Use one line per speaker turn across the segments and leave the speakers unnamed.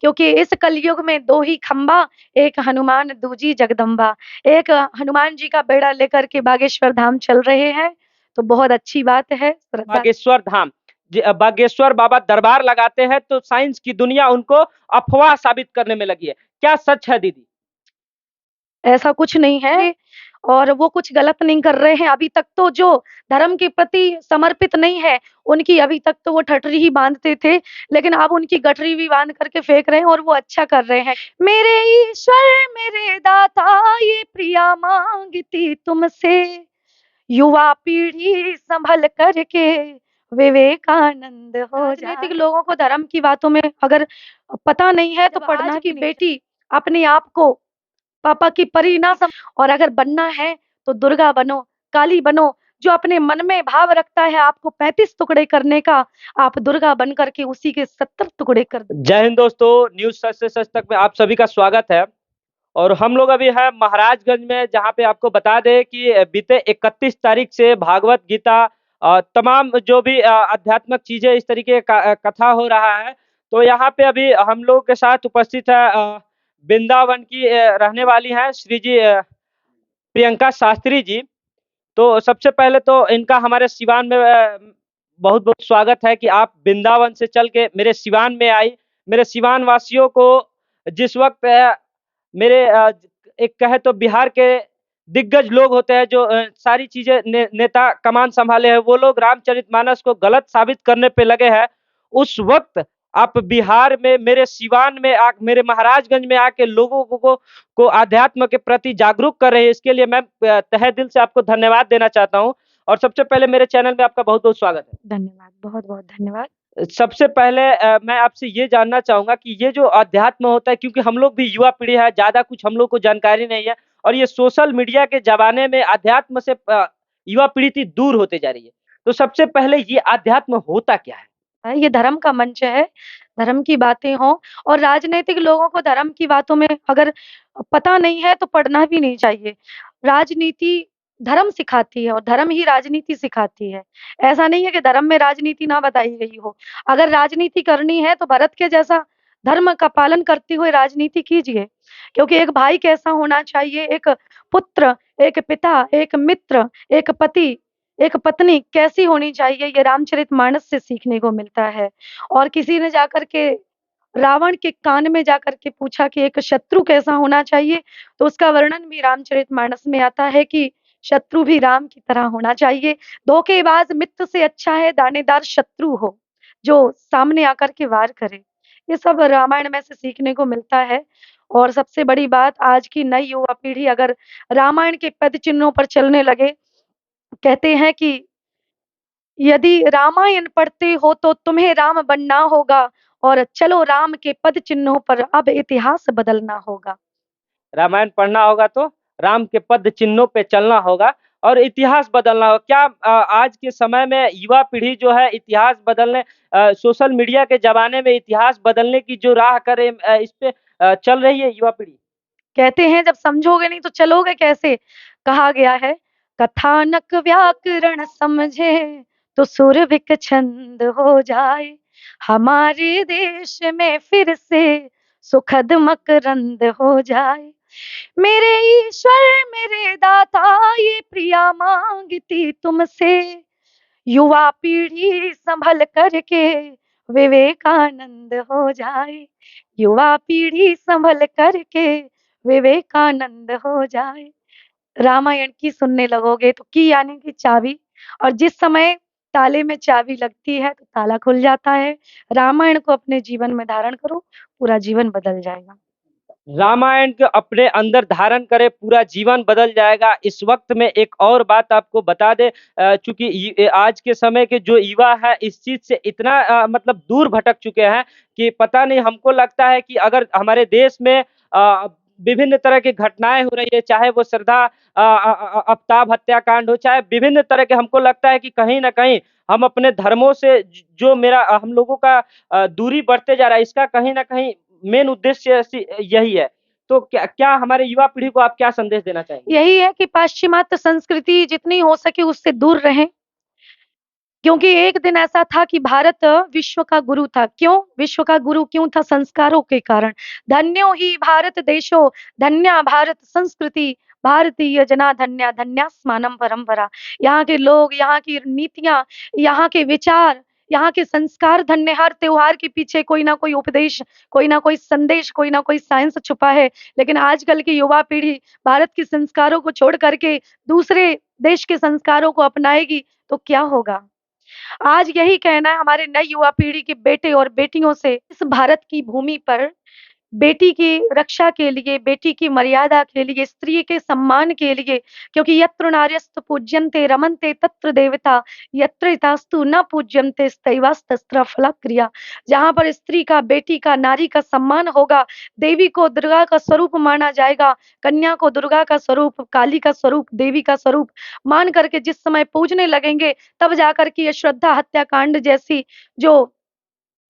क्योंकि इस कलयुग में दो ही खंबा, एक हनुमान दूजी जगदम्बा। एक हनुमान जी का बेड़ा लेकर के बागेश्वर धाम चल रहे हैं, तो बहुत अच्छी बात है। श्रद्धा
बागेश्वर धाम। बागेश्वर बाबा दरबार लगाते हैं तो साइंस की दुनिया उनको अफवाह साबित करने में लगी है। क्या सच है दीदी?
ऐसा कुछ नहीं है और वो कुछ गलत नहीं कर रहे हैं। अभी तक तो जो धर्म के प्रति समर्पित नहीं है, उनकी अभी तक तो वो ठठरी ही बाँधते थे, लेकिन अब उनकी गठरी भी बाँध करके फेंक रहे हैं और वो अच्छा कर रहे हैं। मेरे ईश्वर मेरे दाता ये प्रिया माँगती तुमसे, युवा पीढ़ी संभल करके विवेकानंद हो जाए। राजनीतिक लोगों को धर्म की बातों में अगर पता नहीं है तो पढ़ना की बेटी अपने आप को पापा की परी ना सम और अगर बनना है तो दुर्गा बनो, काली बनो। जो अपने मन में भाव रखता है आपको 35 टुकड़े करने का, आप दुर्गा बन करके उसी के 70 टुकड़े कर दो।
जय हिंद दोस्तों, न्यूज सच से सच तक में आप सभी का स्वागत है। और हम लोग अभी है महाराजगंज में, जहां पे आपको बता दें कि बीते 31 तारीख से भागवत गीता तमाम जो भी आध्यात्मिक चीजें इस तरीके का कथा हो रहा है। तो यहाँ पे अभी हम लोग के साथ उपस्थित है वृंदावन की रहने वाली हैं श्री जी प्रियंका शास्त्री जी। तो सबसे पहले तो इनका हमारे सिवान में बहुत बहुत स्वागत है कि आप वृंदावन से चल के मेरे सिवान में आई। मेरे सिवान वासियों को जिस वक्त मेरे एक कहे तो बिहार के दिग्गज लोग होते हैं जो सारी चीजें नेता कमान संभाले हैं, वो लोग रामचरितमानस को गलत साबित करने पे लगे हैं। उस वक्त आप बिहार में मेरे सिवान में मेरे महाराजगंज में आके लोगों को आध्यात्म के प्रति जागरूक कर रहे हैं। इसके लिए मैं तहे दिल से आपको धन्यवाद देना चाहता हूँ। और सबसे पहले मेरे चैनल में आपका बहुत बहुत स्वागत है।
धन्यवाद, बहुत-बहुत धन्यवाद।
सबसे पहले मैं आपसे ये जानना चाहूंगा कि ये जो अध्यात्म होता है, क्योंकि हम लोग भी युवा पीढ़ी है, ज्यादा कुछ हम लोग को जानकारी नहीं है, और ये सोशल मीडिया के जमाने में अध्यात्म से युवा पीढ़ी इतनी दूर होते जा रही है। तो सबसे पहले ये अध्यात्म होता क्या है?
ये धर्म का मंच है, धर्म की बातें हों और राजनैतिक लोगों को धर्म की बातों में अगर पता नहीं है तो पढ़ना भी नहीं चाहिए। राजनीति धर्म सिखाती है और धर्म ही राजनीति सिखाती है। ऐसा नहीं है कि धर्म में राजनीति ना बताई गई हो। अगर राजनीति करनी है तो भरत के जैसा धर्म का पालन करते हुए राजनीति कीजिए। क्योंकि एक भाई कैसा होना चाहिए, एक पुत्र, एक पिता, एक मित्र, एक पति, एक पत्नी कैसी होनी चाहिए, ये रामचरितमानस से सीखने को मिलता है। और किसी ने जाकर के रावण के कान में जाकर के पूछा कि एक शत्रु कैसा होना चाहिए, तो उसका वर्णन भी रामचरितमानस में आता है कि शत्रु भी राम की तरह होना चाहिए। धोखेबाज मित्र से अच्छा है दानेदार शत्रु हो, जो सामने आकर के वार करे। ये सब रामायण में से सीखने को मिलता है। और सबसे बड़ी बात, आज की नई युवा पीढ़ी अगर रामायण के पद चिन्हों पर चलने लगे, कहते हैं कि यदि रामायण पढ़ते हो तो तुम्हें राम बनना होगा और चलो राम के पद चिन्हों पर अब इतिहास बदलना होगा।
रामायण पढ़ना होगा तो राम के पद चिन्हों पे चलना होगा और इतिहास बदलना होगा। क्या आज के समय में युवा पीढ़ी जो है इतिहास बदलने, सोशल मीडिया के जमाने में इतिहास बदलने की जो राह करे, इस पे चल रही है युवा पीढ़ी?
कहते हैं जब समझोगे नहीं तो चलोगे कैसे? कहा गया है कथानक व्याकरण समझे तो सुरभिक छंद हो जाए। हमारे देश में फिर से सुखद मकरंद हो जाए। मेरे ईश्वर मेरे दाता ये प्रिया मांगती तुमसे, युवा पीढ़ी संभल करके विवेकानंद हो जाए। युवा पीढ़ी संभल करके विवेकानंद हो जाए। रामायण की सुनने लगोगे तो की यानी कि चाबी, और जिस समय ताले में चाबी लगती है तो ताला खुल जाता है। रामायण को अपने जीवन में धारण करो, पूरा जीवन बदल जाएगा।
रामायण को अपने अंदर धारण करे, पूरा जीवन बदल जाएगा। इस वक्त में एक और बात आपको बता दे, चूंकि आज के समय के जो युवा है इस चीज से इतना मतलब दूर भटक चुके हैं कि पता नहीं, हमको लगता है कि अगर हमारे देश में विभिन्न तरह की घटनाएं हो रही है, चाहे वो श्रद्धा अवताब हत्याकांड हो, चाहे विभिन्न तरह के, हमको लगता है कि कहीं ना कहीं हम अपने धर्मों से जो मेरा हम लोगों का दूरी बढ़ते जा रहा है, इसका कहीं ना कहीं मेन उद्देश्य यही है। तो क्या क्या हमारे युवा पीढ़ी को आप क्या संदेश देना चाहेंगे?
यही है कि पाश्चिमात्य संस्कृति जितनी हो सके उससे दूर रहें। क्योंकि एक दिन ऐसा था कि भारत विश्व का गुरु था। क्यों? विश्व का गुरु क्यों था? संस्कारों के कारण। धन्यो हि भारत देशो, धन्या भारत संस्कृति, भारतीय जना धन्या, धन्यास्मानं परंपरा। यहाँ के लोग, यहाँ की नीतियाँ, यहाँ के विचार, यहाँ के संस्कार धन्य। हर त्योहार के पीछे कोई ना कोई उपदेश, कोई ना कोई संदेश, कोई ना कोई साइंस छुपा है। लेकिन आजकल की युवा पीढ़ी भारत के संस्कारों को छोड़ करके दूसरे देश के संस्कारों को अपनाएगी तो क्या होगा? आज यही कहना है हमारे नई युवा पीढ़ी के बेटे और बेटियों से, इस भारत की भूमि पर बेटी की रक्षा के लिए, बेटी की मर्यादा के लिए, स्त्री के सम्मान के लिए, क्योंकि यत्र नार्यस्तु पूज्यन्ते रमन्ते तत्र देवता, यत्र तास्तु न पूज्यन्ते तत्रैवास्त्र फलक्रिया। जहाँ पर स्त्री का, बेटी का, नारी का सम्मान होगा, देवी को दुर्गा का स्वरूप माना जाएगा, कन्या को दुर्गा का स्वरूप, काली का स्वरूप, देवी का स्वरूप मान करके जिस समय पूजने लगेंगे, तब जाकर के ये श्रद्धा हत्याकांड जैसी जो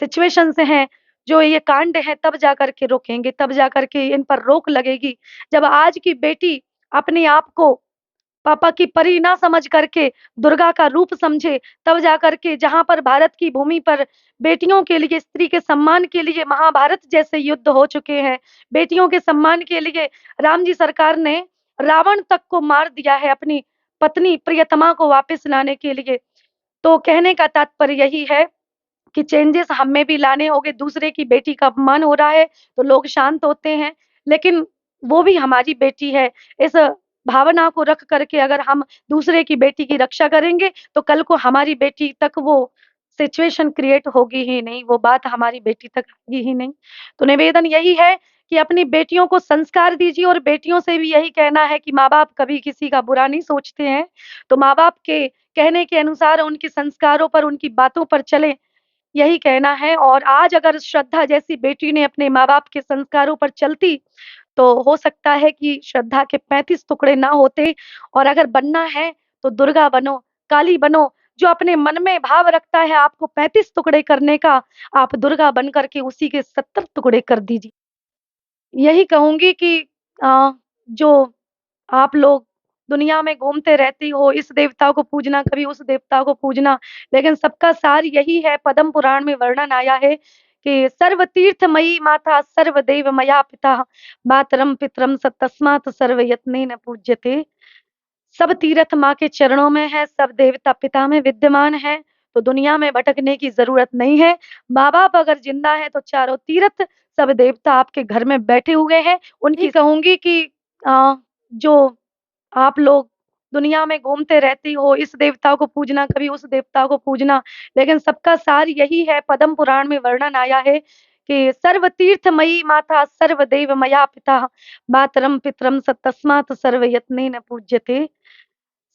सिचुएशंस हैं, जो ये कांड हैं, तब जाकर के रुकेंगे, तब जाकर के इन पर रोक लगेगी। जब आज की बेटी अपने आप को पापा की परी ना समझ करके दुर्गा का रूप समझे, तब जाकर के जहाँ पर भारत की भूमि पर बेटियों के लिए, स्त्री के सम्मान के लिए महाभारत जैसे युद्ध हो चुके हैं। बेटियों के सम्मान के लिए राम जी सरकार ने रावण तक को मार दिया है अपनी पत्नी प्रियतमा को वापस लाने के लिए। तो कहने का तात्पर्य यही है कि चेंजेस हम में भी लाने होंगे। दूसरे की बेटी का अपमान हो रहा है तो लोग शांत होते हैं, लेकिन वो भी हमारी बेटी है। इस भावना को रख करके अगर हम दूसरे की बेटी की रक्षा करेंगे तो कल को हमारी बेटी तक वो सिचुएशन क्रिएट होगी ही नहीं, वो बात हमारी बेटी तक आएगी ही नहीं। तो निवेदन यही है कि अपनी बेटियों को संस्कार दीजिए, और बेटियों से भी यही कहना है कि माँ-बाप कभी किसी का बुरा नहीं सोचते हैं, तो माँ-बाप के कहने के अनुसार उनके संस्कारों पर, उनकी बातों पर चलें, यही कहना है। और आज अगर श्रद्धा जैसी बेटी ने अपने माँ-बाप के संस्कारों पर चलती, तो हो सकता है कि श्रद्धा के 35 टुकड़े ना होते, और अगर बनना है तो दुर्गा बनो, काली बनो। जो अपने मन में भाव रखता है आपको 35 टुकड़े करने का, आप दुर्गा बन कर के उसी के 70 टुकड़े कर दीजिए। यही कहूँगी कि जो आप लोग दुनिया में घूमते रहती हो, इस देवता को पूजना, कभी उस देवता को पूजना, लेकिन सबका सार यही है। पद्म पुराण में वर्णन आया है कि सर्वतीर्थमयी माता सर्वदेव मया पिता, मातरम पितरम स तस्मात् सर्वयत्नेन पूज्यते। सब तीर्थ माँ के चरणों में है, सब देवता पिता में विद्यमान है, तो दुनिया में भटकने की ज़रूरत नहीं है। माँ-बाप अगर ज़िंदा हैं तो चारों तीर्थ, सब देवता आपके घर में बैठे हुए हैं। उनकी कहूँगी कि जो आप लोग दुनिया में घूमते रहती हो, इस देवता को पूजना, कभी उस देवता को पूजना, लेकिन सबका सार यही है। पद्म पुराण में वर्णन आया है कि सर्वतीर्थमयी माता सर्वदेव मया पिता, मातरम पितरम स तस्मात् सर्वयत्नेन पूज्यते।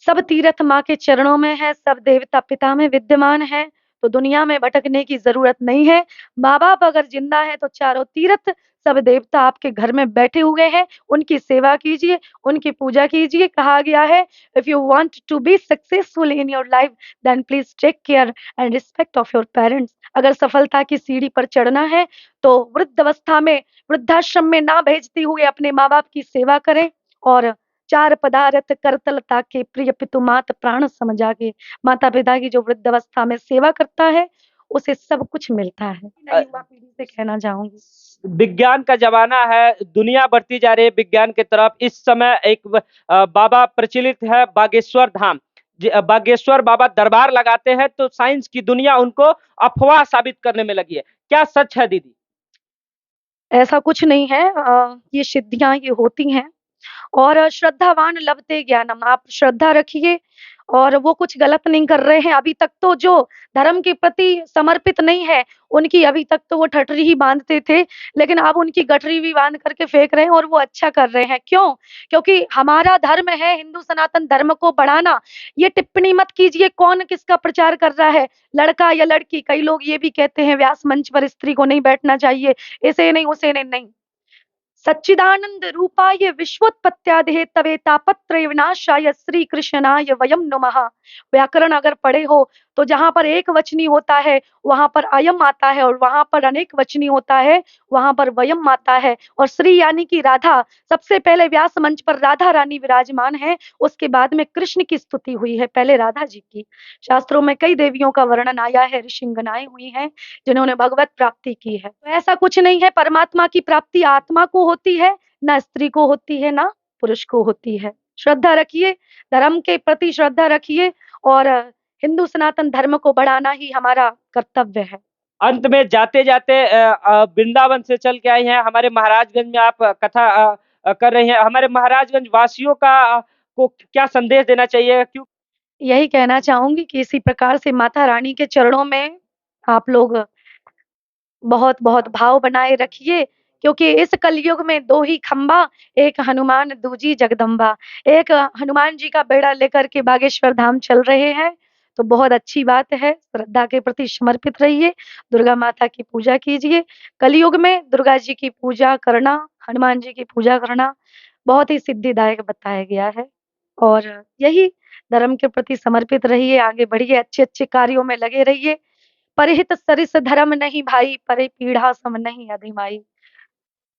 सब तीर्थ माँ के चरणों में है, सब देवता पिता में विद्यमान है, तो दुनिया में भटकने की ज़रूरत नहीं है। माँ-बाप अगर ज़िंदा हैं तो चारों तीर्थ, सब देवता आपके घर में बैठे हुए हैं, उनकी सेवा कीजिए, उनकी पूजा कीजिए। कहा गया है, if you want to be successful in your life, then please take care and respect of your parents. अगर सफलता की सीढ़ी पर चढ़ना है, तो वृद्धावस्था में, वृद्धाश्रम में ना भेजते हुए अपने माँ-बाप की सेवा करें, और चार पदारथ करतल ताके प्रिय पितु मात प्राण सम जागे। माता-पिता की जो वृद्धावस्था में सेवा करता है, उसे सब कुछ मिलता है।
अ,
मैं युवा पीढ़ी से कहना चाहूँगी।
विज्ञान का ज़माना है, दुनिया बढ़ती जा रही है विज्ञान की तरफ। इस समय एक बाबा प्रचलित है बागेश्वर धाम। बागेश्वर बाबा दरबार लगाते हैं, तो साइंस की दुनिया उनको अफ़वाह साबित करने में लगी है। क्या सच है दीदी?
ऐसा कुछ नहीं है, ये सिद्धियाँ ये होती हैं। और श्रद्धावान लभते ज्ञानम, आप श्रद्धा रखिए, और वो कुछ गलत नहीं कर रहे हैं। अभी तक तो जो धर्म के प्रति समर्पित नहीं है, उनकी अभी तक तो वो ठठरी ही बाँधते थे, लेकिन अब उनकी गठरी भी बाँध करके फेंक रहे हैं, और वो अच्छा कर रहे हैं। क्यों? क्योंकि हमारा धर्म है हिंदू सनातन धर्म को बढ़ाना। ये टिप्पणी मत कीजिए कौन किसका प्रचार कर रहा है, लड़का या लड़की। कई लोग ये भी कहते हैं व्यास मंच पर स्त्री को नहीं बैठना चाहिए, इसे नहीं, उसे नहीं, नहीं। सच्चिदानंद रूपाय विश्वोत्पत्त्यादि हेतवे तापत्रय विनाशाय श्री कृष्णाय वयम नमः। व्याकरण अगर पढ़े हो तो जहाँ पर एक वचनी होता है, वहाँ पर अयम आता है, और वहाँ पर अनेक वचनी होता है, वहाँ पर वयम आता है। और श्री यानी कि राधा, सबसे पहले व्यास मंच पर राधा रानी विराजमान है, उसके बाद में कृष्ण की स्तुति हुई है, पहले राधा जी की। शास्त्रों में कई देवियों का वर्णन आया है, ऋषिंगनाएँ हुई हैं, जिन्होंने भगवत प्राप्ति की है। तो ऐसा कुछ नहीं है, परमात्मा की प्राप्ति आत्मा को होती है, ना स्त्री को होती है, ना पुरुष को होती है। श्रद्धा रखिए, धर्म के प्रति श्रद्धा रखिए, और हिंदू सनातन धर्म को बढ़ाना ही हमारा कर्तव्य है।
अंत में जाते-जाते वृंदावन से चल के आई हैं, हमारे महाराजगंज में आप कथा कर रही हैं। हमारे महाराजगंज वासियों का को क्या संदेश देना चाहिए? क्यों
यही कहना चाहूँगी कि इसी प्रकार से माता रानी के चरणों में आप लोग बहुत-बहुत भाव बनाए रखिए, क्योंकि इस कलयुग में 2 ही खंबा, एक हनुमान दूजी जगदम्बा। एक हनुमान जी का बेड़ा लेकर के बागेश्वर धाम चल रहे हैं, तो बहुत अच्छी बात है। श्रद्धा के प्रति समर्पित रहिए, दुर्गा माता की पूजा कीजिए। कलयुग में दुर्गा जी की पूजा करना, हनुमान जी की पूजा करना बहुत ही सिद्धिदायक बताया गया है। और यही धर्म के प्रति समर्पित रहिए, आगे बढ़िए, अच्छे-अच्छे कार्यों में लगे रहिए। परहित सरिस धर्म नहीं भाई, परे पीढ़ा सम नहीं अधिमाई।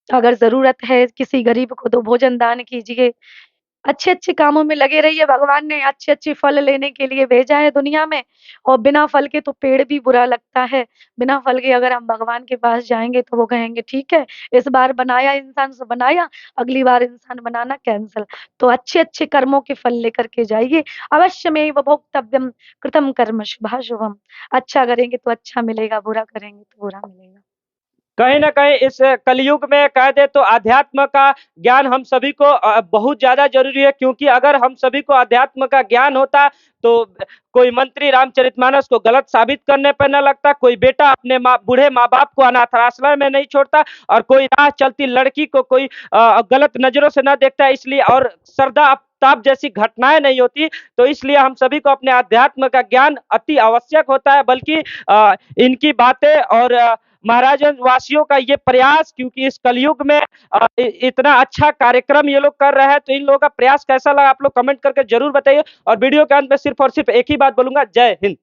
अगर ज़रूरत है किसी गरीब को तो भोजन दान कीजिए। अच्छे-अच्छे कामों में लगे रहिए, भगवान ने अच्छे-अच्छे फल लेने के लिए भेजा है दुनिया में, और बिना फल के तो पेड़ भी बुरा लगता है। बिना फल के अगर हम भगवान के पास जाएँगे तो वो कहेंगे ठीक है, इस बार बनाया इंसान से बनाया, अगली बार इंसान बनाना कैंसल। तो अच्छे-अच्छे कर्मों के फल लेकर के जाइए। अवश्यमेव भोक्तव्यम कृतं कर्म शुभाशुभम्। अच्छा करेंगे तो अच्छा मिलेगा, बुरा करेंगे तो बुरा मिलेगा।
कहीं न कहीं इस कलयुग में कह दें तो अध्यात्म का ज्ञान हम सभी को बहुत ज़्यादा ज़रूरी है, क्योंकि अगर हम सभी को अध्यात्म का ज्ञान होता तो कोई मंत्री रामचरितमानस को गलत साबित करने पे ना लगता, कोई बेटा अपने बूढ़े माँ-बाप को अनाथ आश्रय में नहीं छोड़ता, और कोई राह चलती लड़की को कोई गलत नज़रों से ना देखता, इसलिए और श्रद्धा ताप जैसी घटनाएँ नहीं होती। तो इसलिए हम सभी को अपने अध्यात्म का ज्ञान अति आवश्यक होता है, बल्कि इनकी बातें और महाराजगंज वासियों का ये प्रयास, क्योंकि इस कलयुग में इतना अच्छा कार्यक्रम ये लोग कर रहे हैं, तो इन लोगों का प्रयास कैसा लगा आप लोग कमेंट करके जरूर बताइए। और वीडियो के अंत में सिर्फ और सिर्फ एक ही बात बोलूंगा, जय हिंद।